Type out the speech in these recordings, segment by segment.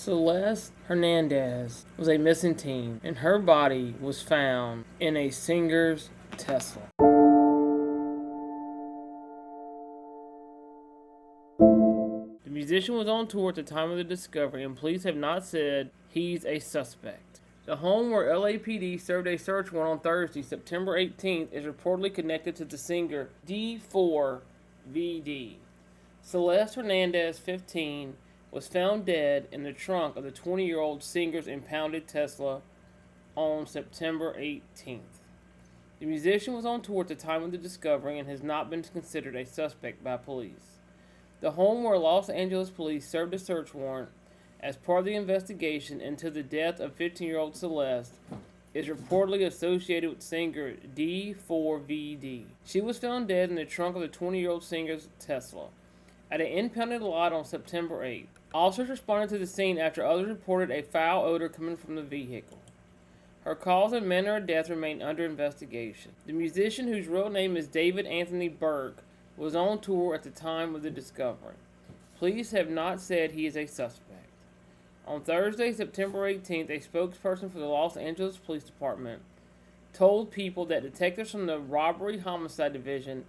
Celeste Hernandez was a missing teen, and her body was found in a singer's Tesla. The musician was on tour at the time of the discovery, and police have not said he's a suspect. The home where LAPD served a search warrant on Thursday, September 18th, is reportedly connected to the singer D4VD. Celeste Hernandez, 15, was found dead in the trunk of the 20-year-old singer's impounded Tesla on September 18th. The musician was on tour at the time of the discovery and has not been considered a suspect by police. The home where Los Angeles police served a search warrant as part of the investigation into the death of 15-year-old Celeste is reportedly associated with singer D4VD. She was found dead in the trunk of the 20-year-old singer's Tesla at an impounded lot on September 8th. Officers responded to the scene after others reported a foul odor coming from the vehicle. Her cause and manner of death remain under investigation. The musician, whose real name is David Anthony Burke, was on tour at the time of the discovery. Police have not said he is a suspect. On Thursday, September 18th, a spokesperson for the Los Angeles Police Department told people that detectives from the Robbery Homicide Division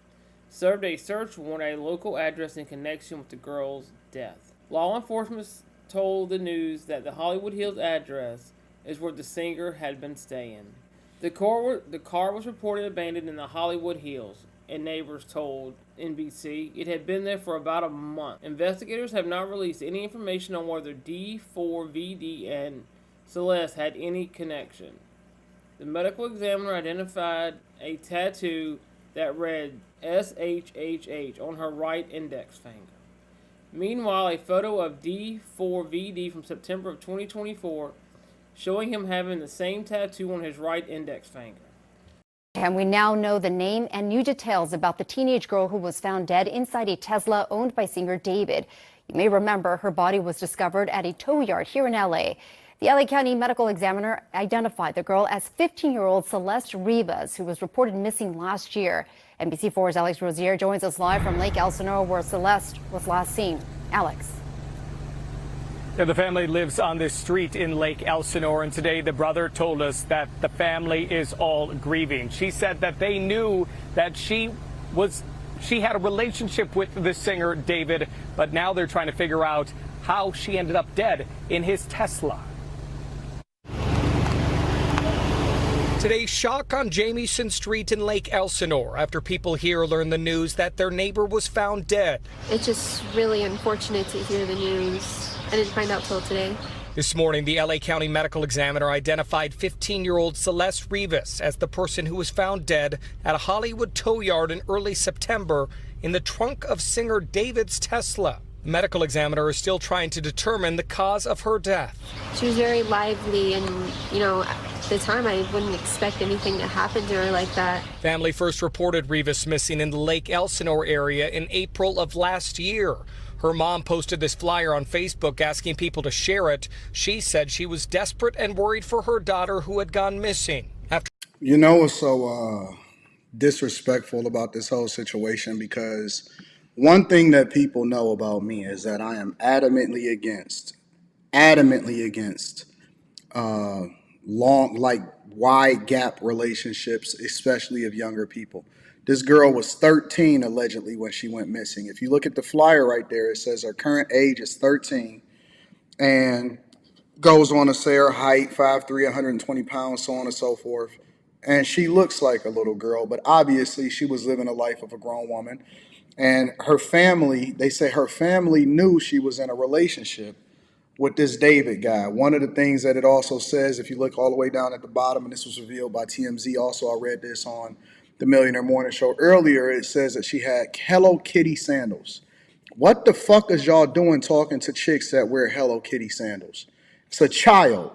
served a search warrant at a local address in connection with the girl's death. Law enforcement told the news that the Hollywood Hills address is where the singer had been staying. The car was reported abandoned in the Hollywood Hills, and neighbors told NBC it had been there for about a month. Investigators have not released any information on whether D4VD and Celeste had any connection. The medical examiner identified a tattoo that read SHHH on her right index finger. Meanwhile, a photo of D4VD from September of 2024 showing him having the same tattoo on his right index finger. And we now know the name and new details about the teenage girl who was found dead inside a Tesla owned by singer David. You may remember her body was discovered at a tow yard here in LA. The LA County medical examiner identified the girl as 15-year-old Celeste Rivas, who was reported missing last year. NBC4's Alex Rozier joins us live from Lake Elsinore, where Celeste was last seen. Alex. Yeah, the family lives on this street in Lake Elsinore, and today the brother told us that the family is all grieving. She said that they knew that she had a relationship with the singer David, but now they're trying to figure out how she ended up dead in his Tesla. Today's shock on Jamieson Street in Lake Elsinore after people here learned the news that their neighbor was found dead. It's just really unfortunate to hear the news. I didn't find out till today. This morning, the LA County medical examiner identified 15-year-old Celeste Rivas as the person who was found dead at a Hollywood tow yard in early September in the trunk of singer David's Tesla. The medical examiner is still trying to determine the cause of her death. She was very lively, and, at the time I wouldn't expect anything to happen to her like that. Family first reported Rivas missing in the Lake Elsinore area in April of last year. Her mom posted this flyer on Facebook asking people to share it. She said she was desperate and worried for her daughter who had gone missing. You know what's so disrespectful about this whole situation? Because one thing that people know about me is that I am adamantly against wide gap relationships, especially of younger people. This girl was 13 allegedly when she went missing. If you look at the flyer right there, it says her current age is 13 and goes on to say her height, 5'3", 120 pounds, so on and so forth. And she looks like a little girl, but obviously she was living a life of a grown woman. And her family, they say her family knew she was in a relationship with this David guy. One of the things that it also says, if you look all the way down at the bottom, and this was revealed by TMZ, also I read this on the Millionaire Morning Show earlier, it says that she had Hello Kitty sandals. What the fuck is y'all doing talking to chicks that wear Hello Kitty sandals? It's a child.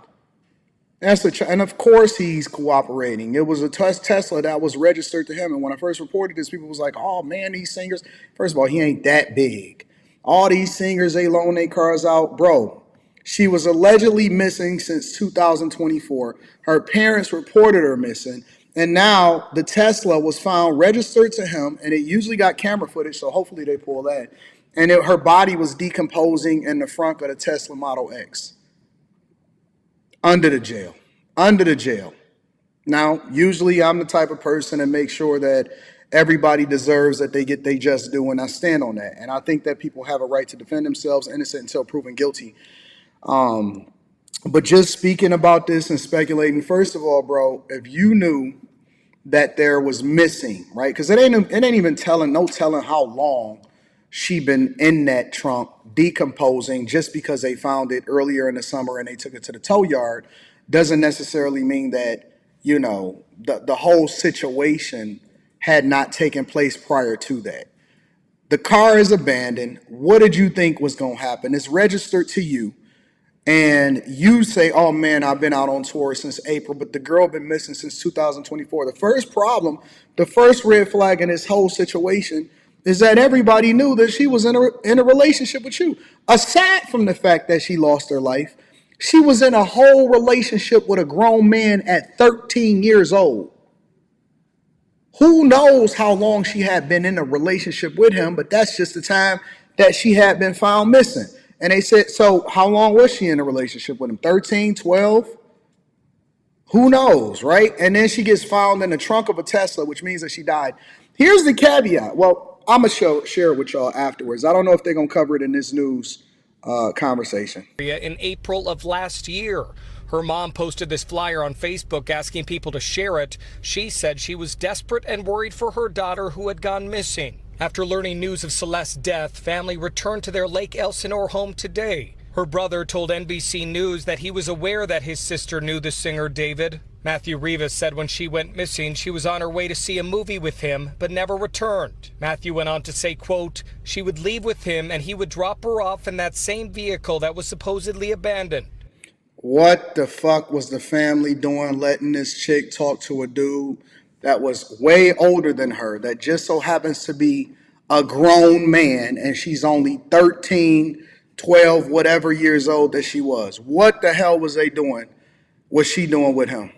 And of course he's cooperating. It was a Tesla that was registered to him. And when I first reported this, people was like, oh man, these singers. First of all, he ain't that big. All these singers, they loan their cars out. Bro, she was allegedly missing since 2024. Her parents reported her missing. And now the Tesla was found registered to him, and it usually got camera footage, so hopefully they pull that. And her body was decomposing in the front of the Tesla Model X. Under the jail. Under the jail. Now, usually I'm the type of person that makes sure that everybody deserves that they get their just due, and I stand on that. And I think that people have a right to defend themselves innocent until proven guilty. But just speaking about this and speculating, first of all, bro, if you knew that there was missing, right? Because it ain't even telling how long she been in that trunk decomposing. Just because they found it earlier in the summer and they took it to the tow yard doesn't necessarily mean that, you know, the whole situation had not taken place prior to that. The car is abandoned. What did you think was going to happen? It's registered to you. And you say, oh man, I've been out on tour since April, but the girl been missing since 2024. The first problem, the first red flag in this whole situation is that everybody knew that she was in a relationship with you. Aside from the fact that she lost her life, she was in a whole relationship with a grown man at 13 years old. Who knows how long she had been in a relationship with him, but that's just the time that she had been found missing. And they said, so how long was she in a relationship with him? 13, 12? Who knows, right? And then she gets found in the trunk of a Tesla, which means that she died. Here's the caveat. Well, I'm going to share it with y'all afterwards. I don't know if they're going to cover it in this news conversation. In April of last year, her mom posted this flyer on Facebook asking people to share it. She said she was desperate and worried for her daughter who had gone missing. After learning news of Celeste's death, family returned to their Lake Elsinore home today. Her brother told NBC News that he was aware that his sister knew the singer David. Matthew Rivas said when she went missing, she was on her way to see a movie with him, but never returned. Matthew went on to say, quote, she would leave with him and he would drop her off in that same vehicle that was supposedly abandoned. What the fuck was the family doing letting this chick talk to a dude that was way older than her, that just so happens to be a grown man, and she's only 13, 12, whatever years old that she was? What the hell was they doing? Was she doing with him?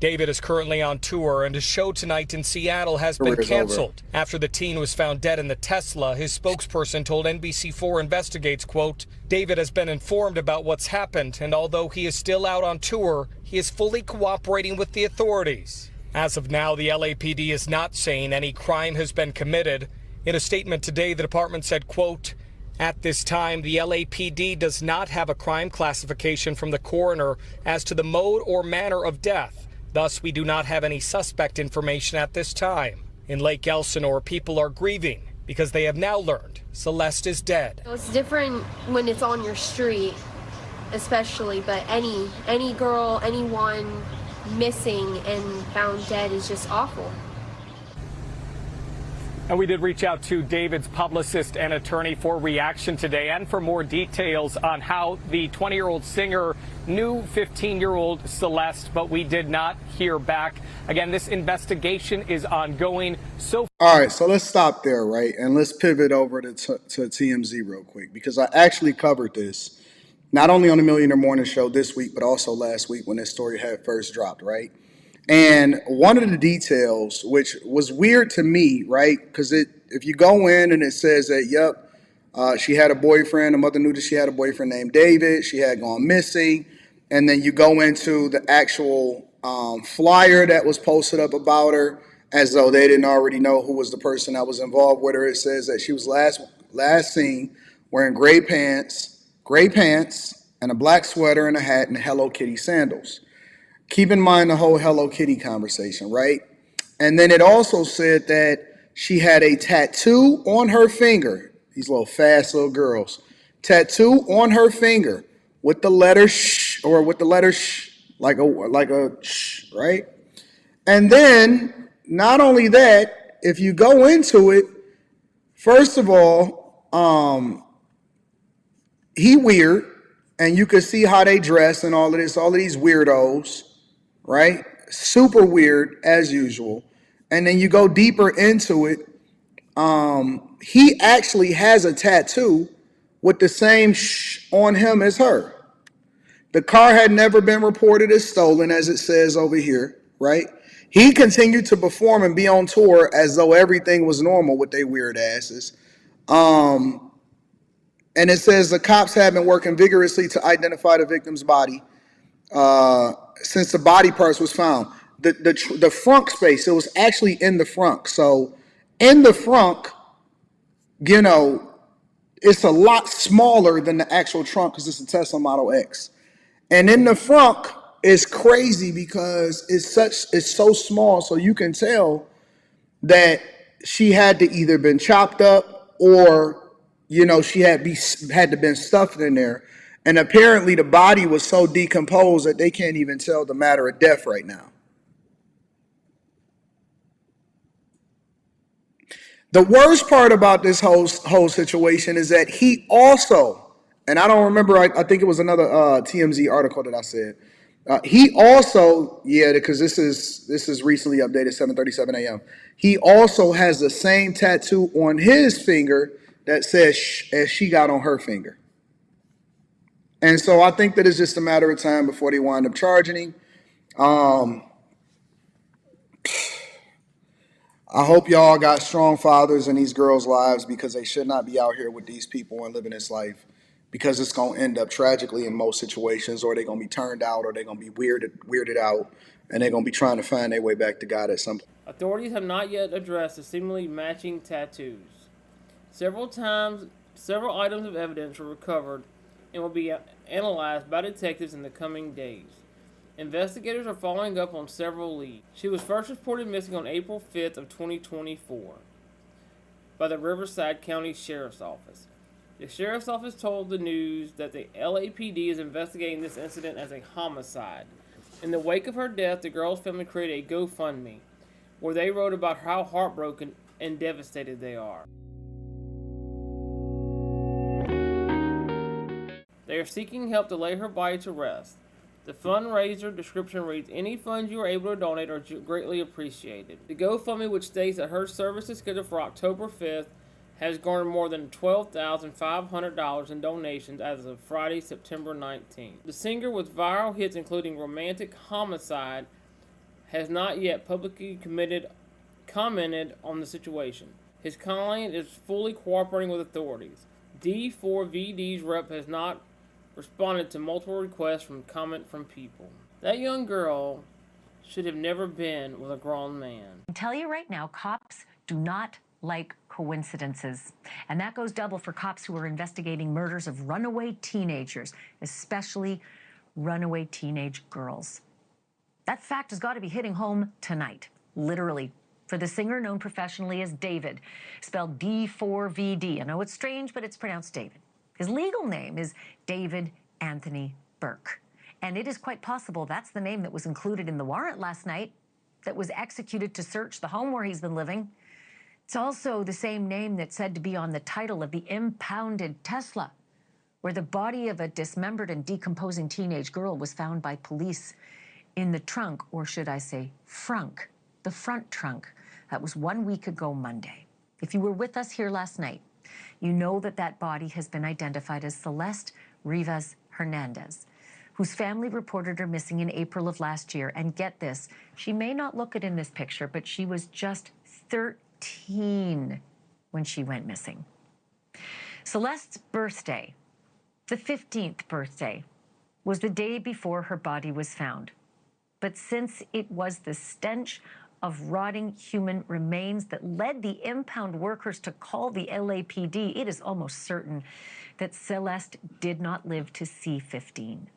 David is currently on tour, and his show tonight in Seattle has been canceled. After the teen was found dead in the Tesla, his spokesperson told NBC4 Investigates, quote, David has been informed about what's happened, and although he is still out on tour, he is fully cooperating with the authorities. As of now, the LAPD is not saying any crime has been committed. In a statement today, the department said, quote, at this time, the LAPD does not have a crime classification from the coroner as to the mode or manner of death. Thus, we do not have any suspect information at this time. In Lake Elsinore, people are grieving because they have now learned Celeste is dead. It's different when it's on your street, especially, but any girl, anyone missing and found dead is just awful. And we did reach out to David's publicist and attorney for reaction today and for more details on how the 20-year-old singer knew 15-year-old Celeste, but we did not hear back. Again, this investigation is ongoing. All right, so let's stop there, right? And let's pivot over to TMZ real quick, because I actually covered this not only on the Millionaire Morning Show this week, but also last week when this story had first dropped, right? And one of the details, which was weird to me, right? Because if you go in and it says that, yep, she had a boyfriend, the mother knew that she had a boyfriend named David, she had gone missing, and then you go into the actual flyer that was posted up about her, as though they didn't already know who was the person that was involved with her. It says that she was last seen wearing gray pants, and a black sweater and a hat and Hello Kitty sandals. Keep in mind the whole Hello Kitty conversation, right? And then it also said that she had a tattoo on her finger. These little fast little girls. Tattoo on her finger with the letter sh, or with the letter sh, like a sh, right? And then not only that, if you go into it, first of all, he weird, and you could see how they dress and all of this, all of these weirdos. Right? Super weird as usual. And then you go deeper into it. He actually has a tattoo with the same sh on him as her. The car had never been reported as stolen, as it says over here, right? He continued to perform and be on tour as though everything was normal with their weird asses. And And it says the cops have been working vigorously to identify the victim's body since the body parts was found. The front space, it was actually in the front. So in the front, you know, it's a lot smaller than the actual trunk because it's a Tesla Model X. And in the front is crazy because it's so small, so you can tell that she had to either been chopped up or, you know, she had to been stuffed in there. And apparently the body was so decomposed that they can't even tell the matter of death right now. The worst part about this whole situation is that he also, and I don't remember, I think it was another TMZ article that I said, he also, yeah, because this is recently updated, 7:37 a.m. He also has the same tattoo on his finger that says as she got on her finger. And so I think that it's just a matter of time before they wind up charging him. I hope y'all got strong fathers in these girls' lives because they should not be out here with these people and living this life, because it's going to end up tragically in most situations, or they're going to be turned out, or they're going to be weirded out, and they're going to be trying to find their way back to God at some point. Authorities have not yet addressed the seemingly matching tattoos. Several items of evidence were recovered and will be analyzed by detectives in the coming days. Investigators are following up on several leads. She was first reported missing on April 5th of 2024 by the Riverside County Sheriff's Office. The Sheriff's Office told the news that the LAPD is investigating this incident as a homicide. In the wake of her death, the girl's family created a GoFundMe where they wrote about how heartbroken and devastated they are. They are seeking help to lay her body to rest. The fundraiser description reads, "Any funds you are able to donate are greatly appreciated." The GoFundMe, which states that her service is scheduled for October 5th, has garnered more than $12,500 in donations as of Friday, September 19th. The singer, with viral hits including Romantic Homicide, has not yet publicly commented on the situation. His client is fully cooperating with authorities. D4VD's rep has not responded to multiple requests for comment from people. That young girl should have never been with a grown man. I tell you right now, cops do not like coincidences. And that goes double for cops who are investigating murders of runaway teenagers, especially runaway teenage girls. That fact has got to be hitting home tonight, literally, for the singer known professionally as David, spelled D4VD. I know it's strange, but it's pronounced David. His legal name is David Anthony Burke. And it is quite possible that's the name that was included in the warrant last night that was executed to search the home where he's been living. It's also the same name that's said to be on the title of the impounded Tesla, where the body of a dismembered and decomposing teenage girl was found by police in the trunk, or should I say frunk, the front trunk. That was 1 week ago Monday. If you were with us here last night, you know that that body has been identified as Celeste Rivas Hernandez, whose family reported her missing in April of last year. And get this, she may not look it in this picture, but she was just 13 when she went missing. Celeste's birthday, the 15th birthday, was the day before her body was found. But since it was the stench of rotting human remains that led the impound workers to call the LAPD, it is almost certain that Celeste did not live to see 15.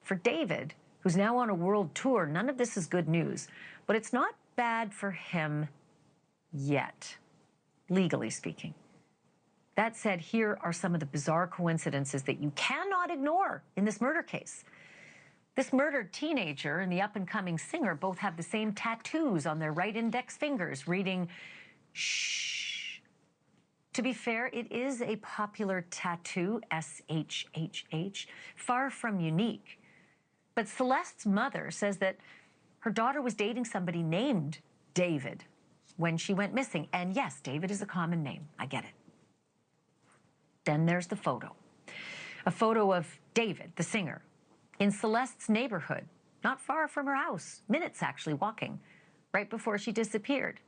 For David, who's now on a world tour, none of this is good news, but it's not bad for him yet, legally speaking. That said, here are some of the bizarre coincidences that you cannot ignore in this murder case. This murdered teenager and the up-and-coming singer both have the same tattoos on their right index fingers, reading, "Shh." To be fair, it is a popular tattoo, SHHH, far from unique. But Celeste's mother says that her daughter was dating somebody named David when she went missing. And yes, David is a common name. I get it. Then there's the photo. A photo of David, the singer, in Celeste's neighborhood, not far from her house, minutes actually walking, right before she disappeared.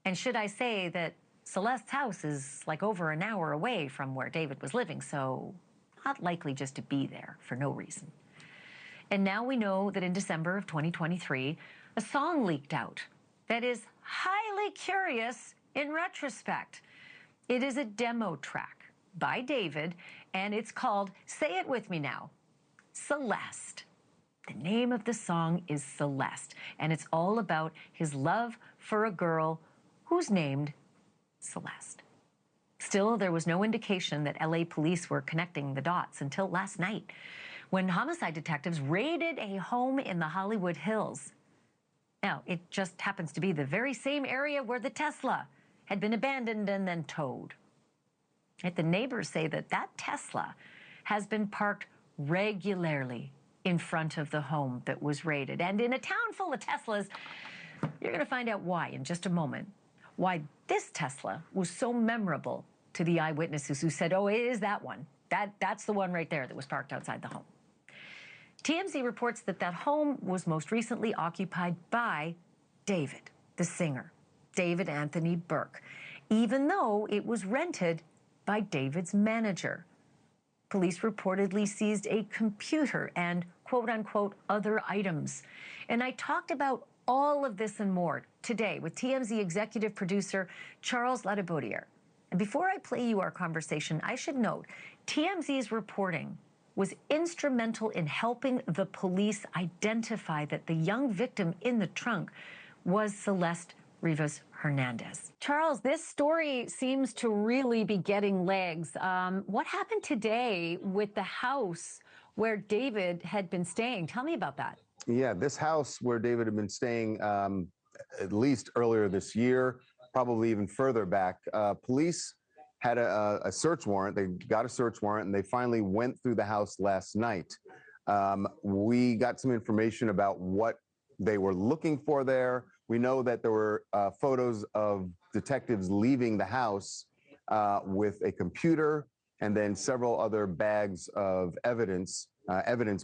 And should I say that Celeste's house is like over an hour away from where David was living, so not likely just to be there for no reason. And now we know that in December of 2023, a song leaked out that is highly curious in retrospect. It is a demo track by David, and it's called, say it with me now, Celeste. The name of the song is Celeste, and it's all about his love for a girl who's named Celeste. Still, there was no indication that LA police were connecting the dots until last night, when homicide detectives raided a home in the Hollywood Hills. Now, it just happens to be the very same area where the Tesla had been abandoned and then towed. Yet the neighbors say that that Tesla has been parked regularly in front of the home that was raided. And in a town full of Teslas, you're going to find out why in just a moment. Why this Tesla was so memorable to the eyewitnesses who said, oh, it is that one. That's the one right there that was parked outside the home. TMZ reports that that home was most recently occupied by David, the singer, David Anthony Burke, even though it was rented by David's manager. Police reportedly seized a computer and quote-unquote other items. And I talked about all of this and more today with TMZ executive producer Charles Ladebaudiere. And before I play you our conversation, I should note TMZ's reporting was instrumental in helping the police identify that the young victim in the trunk was Celeste Rivas Hernandez. Charles, this story seems to really be getting legs. What happened today with the house where David had been staying? Tell me about that. Yeah, this house where David had been staying at least earlier this year, probably even further back, police had a search warrant. They got a search warrant, and they finally went through the house last night. We got some information about what they were looking for there. We know that there were photos of detectives leaving the house with a computer and then several other bags of evidence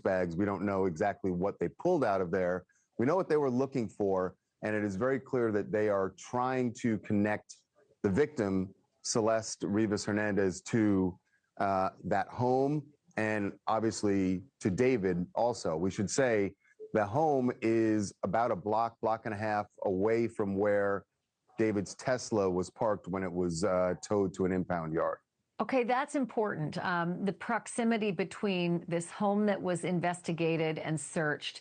bags. We don't know exactly what they pulled out of there. We know what they were looking for, and it is very clear that they are trying to connect the victim, Celeste Rivas Hernandez, to that home and obviously to David also. We should say the home is about a block and a half away from where David's Tesla was parked when it was towed to an impound yard. Okay, that's important. The proximity between this home that was investigated and searched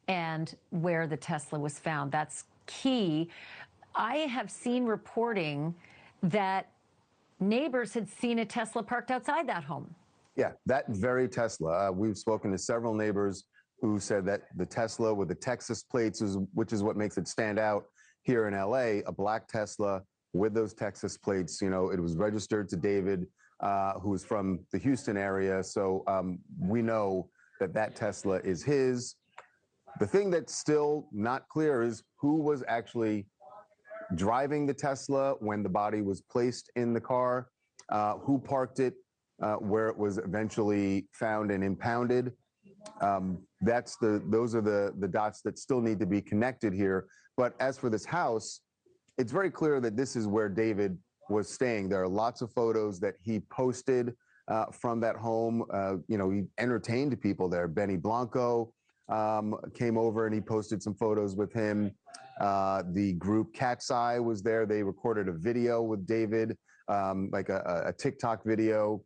and where the Tesla was found, that's key. I have seen reporting that neighbors had seen a Tesla parked outside that home. Yeah, that very Tesla. We've spoken to several neighbors who said that the Tesla with the Texas plates, which is what makes it stand out here in LA, a black Tesla with those Texas plates. You know, it was registered to David, who is from the Houston area. So we know that that Tesla is his. The thing that's still not clear is who was actually driving the Tesla when the body was placed in the car, who parked it where it was eventually found and impounded. Those are the dots that still need to be connected here. But as for this house, it's very clear that this is where David was staying. There are lots of photos that he posted from that home. You know, he entertained people there. Benny Blanco came over and he posted some photos with him. The group Cat's Eye was there. They recorded a video with David, like a TikTok video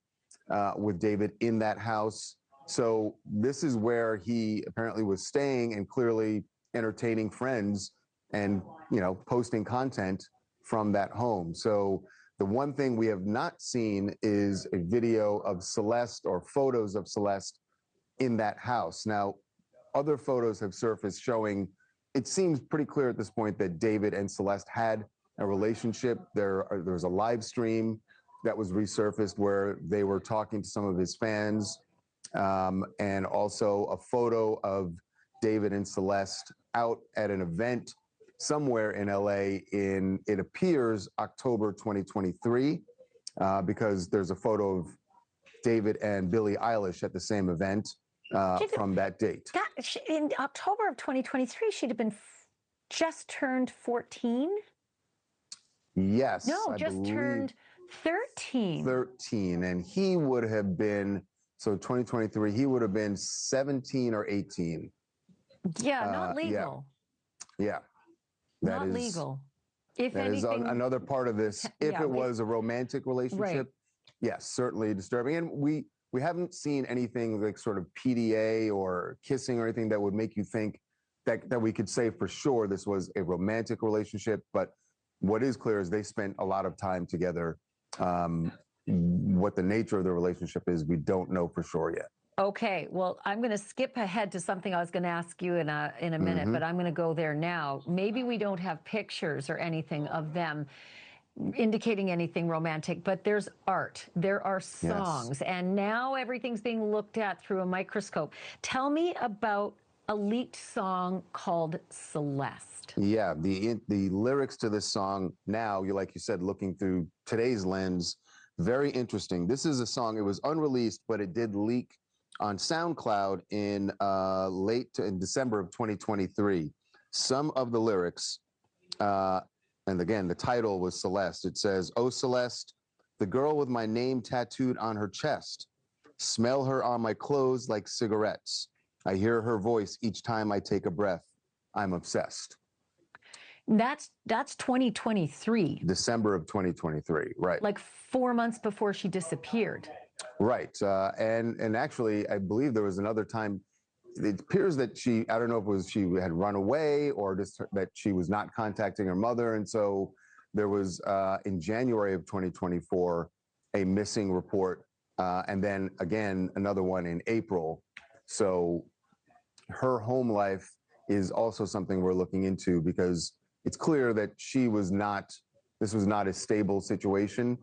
with David in that house. So this is where he apparently was staying and clearly entertaining friends and, you know, posting content from that home. So the one thing we have not seen is a video of Celeste or photos of Celeste in that house. Now, other photos have surfaced showing, it seems pretty clear at this point that David and Celeste had a relationship. There was a live stream that was resurfaced where they were talking to some of his fans. And also a photo of David and Celeste out at an event somewhere in LA in, it appears, October 2023, because there's a photo of David and Billie Eilish at the same event from that date. In October of 2023, she'd have been just turned 14. Yes, No, I just believe turned 13. 13, and he would have been, so 2023, he would have been 17 or 18. Yeah, not Yeah, legal. yeah. Not legal. If That is anything, another part of this. If yeah, it was a romantic relationship, yes, certainly disturbing. And we haven't seen anything like sort of PDA or kissing or anything that would make you think that we could say for sure this was a romantic relationship. But what is clear is they spent a lot of time together. What the nature of the relationship is, we don't know for sure yet. Okay, well, I'm going to skip ahead to something I was going to ask you in a minute, but I'm going to go there now. Maybe we don't have pictures or anything of them indicating anything romantic, but there's art, there are songs, and now everything's being looked at through a microscope. Tell me about a leaked song called Celeste. Yeah, the lyrics to this song now, like you said, looking through today's lens, very interesting. This is a song, it was unreleased, but it did leak on SoundCloud in in December of 2023. Some of the lyrics, and again, the title was Celeste. It says, "Oh, Celeste, the girl with my name tattooed on her chest. Smell her on my clothes like cigarettes. I hear her voice each time I take a breath. I'm obsessed." That's 2023. December of 2023, right. Like 4 months before she disappeared. Right. And actually, I believe there was another time. It appears that I don't know if it was she had run away or just that she was not contacting her mother. And so there was, in January of 2024, a missing report. And then again, another one in April. So her home life is also something we're looking into because it's clear that this was not a stable situation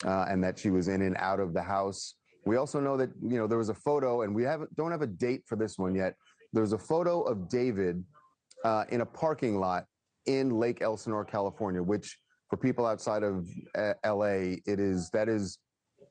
and that she was in and out of the house. We also know that, there was a photo, and we don't have a date for this one yet. There's a photo of David in a parking lot in Lake Elsinore, California, which for people outside of LA, that is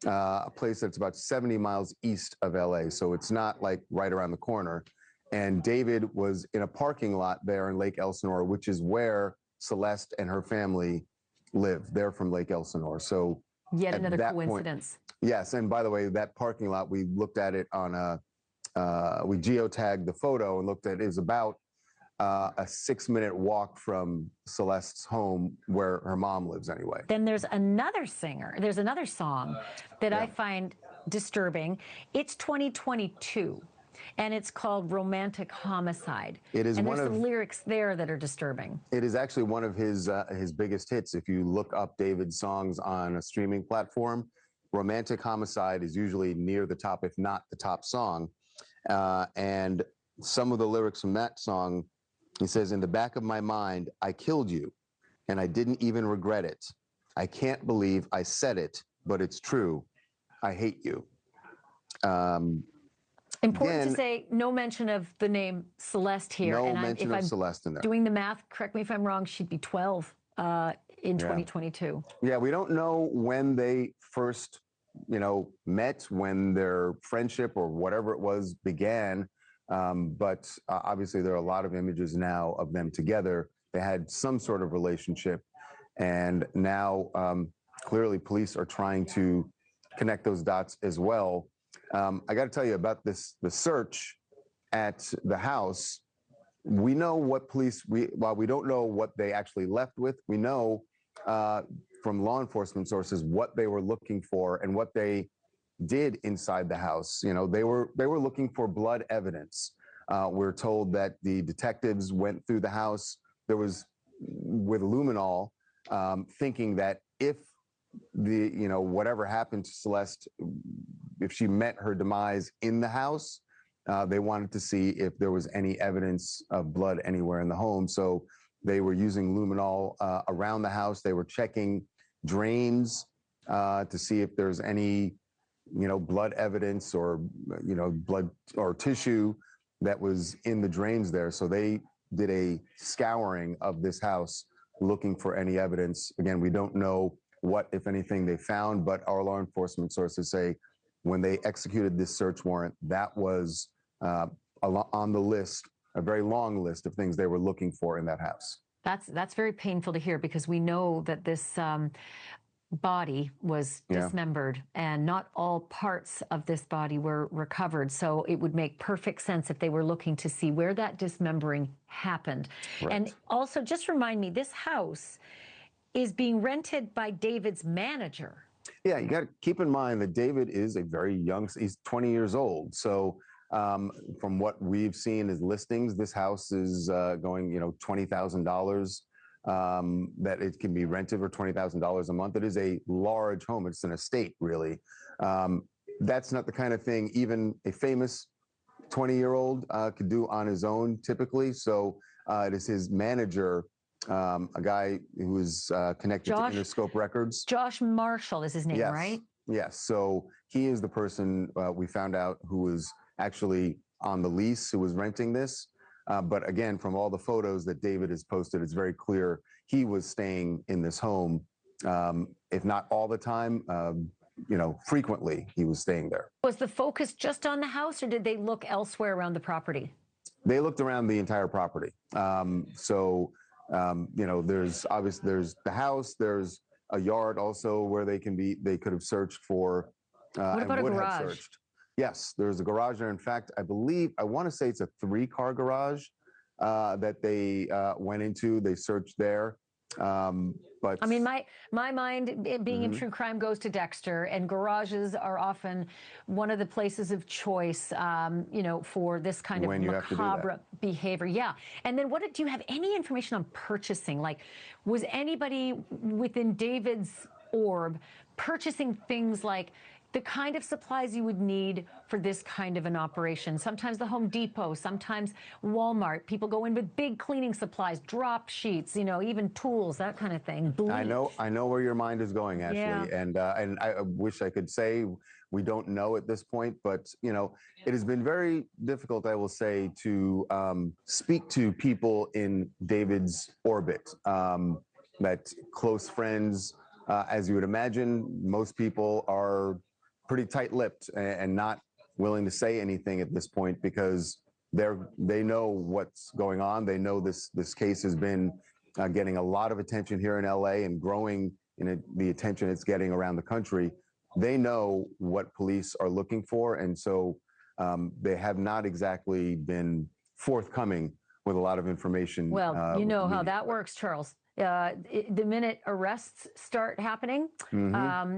a place that's about 70 miles east of LA. So it's not like right around the corner. And David was in a parking lot there in Lake Elsinore, which is where Celeste and her family live. They're from Lake Elsinore. So yet another coincidence. Yes, and by the way, that parking lot, we looked at it we geotagged the photo and looked at it. Is about a 6-minute walk from Celeste's home where her mom lives anyway. Then there's another song that I find disturbing. It's 2022. And it's called Romantic Homicide. It is, and there's some lyrics there that are disturbing. It is actually one of his biggest hits. If you look up David's songs on a streaming platform, Romantic Homicide is usually near the top, if not the top song. And some of the lyrics from that song, he says, "In the back of my mind, I killed you, and I didn't even regret it. I can't believe I said it, but it's true. I hate you." Important to say, no mention of the name Celeste here. No mention of Celeste in there. Doing the math, correct me if I'm wrong, she'd be 12 in 2022. Yeah, we don't know when they first, met, when their friendship or whatever it was began. But obviously there are a lot of images now of them together. They had some sort of relationship. And now clearly police are trying to connect those dots as well. I got to tell you about the search at the house. We know what while we don't know what they actually left with, we know from law enforcement sources what they were looking for and what they did inside the house. They were looking for blood evidence. We're told that the detectives went through the house. There was with luminol, thinking that if whatever happened to Celeste, if she met her demise in the house, they wanted to see if there was any evidence of blood anywhere in the home. So they were using luminol around the house. They were checking drains to see if there's any, blood evidence or, blood or tissue that was in the drains there. So they did a scouring of this house looking for any evidence. Again, we don't know what, if anything, they found, but our law enforcement sources say when they executed this search warrant, that was on the list, a very long list of things they were looking for in that house. That's very painful to hear, because we know that this body was dismembered and not all parts of this body were recovered. So it would make perfect sense if they were looking to see where that dismembering happened. Right. And also, just remind me, this house is being rented by David's manager. Yeah, you got to keep in mind that David is a very young, he's 20 years old. So from what we've seen as listings, this house is going, $20,000. That it can be rented for $20,000 a month. It is a large home. It's an estate, really. That's not the kind of thing even a famous 20-year-old could do on his own typically. So it is his manager, a guy who is connected to Interscope Records. Josh Marshall is his name, Yes. right? Yes. So he is the person we found out who was actually on the lease, who was renting this. But again, from all the photos that David has posted, it's very clear he was staying in this home, if not all the time, frequently he was staying there. Was the focus just on the house, or did they look elsewhere around the property? They looked around the entire property. There's the house, there's a yard also where they could have searched for, What about a garage? have searched. Yes, there's a garage there. In fact, I want to say it's a 3-car garage that they went into. They searched there. But I mean, my mind, being in true crime, goes to Dexter, and garages are often one of the places of choice, for this kind of macabre behavior. Yeah. And then do you have any information on purchasing? Like, was anybody within David's orb purchasing things like the kind of supplies you would need for this kind of an operation? Sometimes the Home Depot, sometimes Walmart. People go in with big cleaning supplies, drop sheets, even tools, that kind of thing. Bleach. I know where your mind is going, Ashley, and I wish I could say we don't know at this point, but it has been very difficult, I will say, to speak to people in David's orbit, that close friends. As you would imagine, most people are pretty tight-lipped and not willing to say anything at this point, because they know what's going on. They know this case has been getting a lot of attention here in LA and growing in the attention it's getting around the country. They know what police are looking for, and so they have not exactly been forthcoming with a lot of information. Well, you know how that works, Charles. The minute arrests start happening,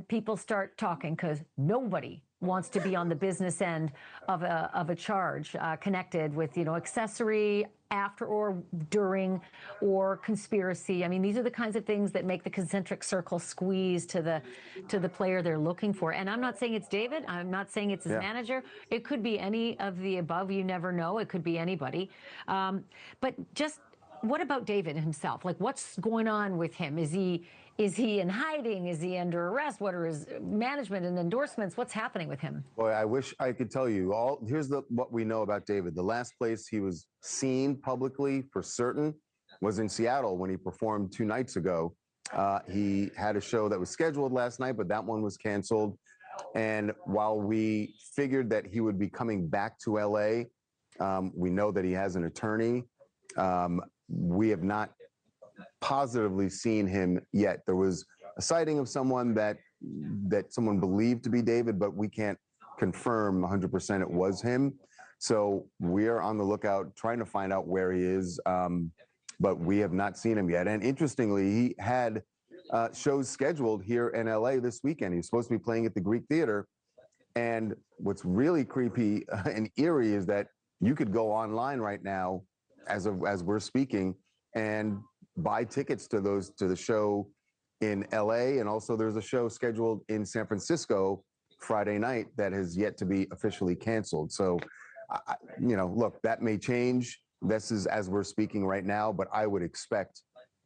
people start talking, because nobody wants to be on the business end of a charge connected with, accessory, after or during, or conspiracy. I mean, these are the kinds of things that make the concentric circle squeeze to the player they're looking for. And I'm not saying it's David. I'm not saying it's his manager. It could be any of the above. You never know. It could be anybody. But just, what about David himself? Like, what's going on with him? Is he in hiding? Is he under arrest? What are his management and endorsements? What's happening with him? Boy, I wish I could tell you all. Here's what we know about David. The last place he was seen publicly for certain was in Seattle when he performed 2 nights ago. He had a show that was scheduled last night, but that one was canceled. And while we figured that he would be coming back to LA, we know that he has an attorney. We have not positively seen him yet. There was a sighting of someone that someone believed to be David, but we can't confirm 100% it was him. So we are on the lookout, trying to find out where he is, but we have not seen him yet. And interestingly, he had shows scheduled here in LA this weekend. He was supposed to be playing at the Greek Theater. And what's really creepy and eerie is that you could go online right now, as we're speaking, and buy tickets to the show in LA. And also there's a show scheduled in San Francisco Friday night that has yet to be officially canceled. So, look, that may change. This is as we're speaking right now, but I would expect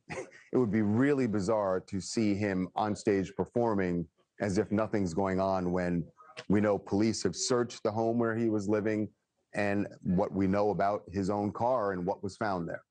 it would be really bizarre to see him on stage performing as if nothing's going on, when we know police have searched the home where he was living and what we know about his own car and what was found there.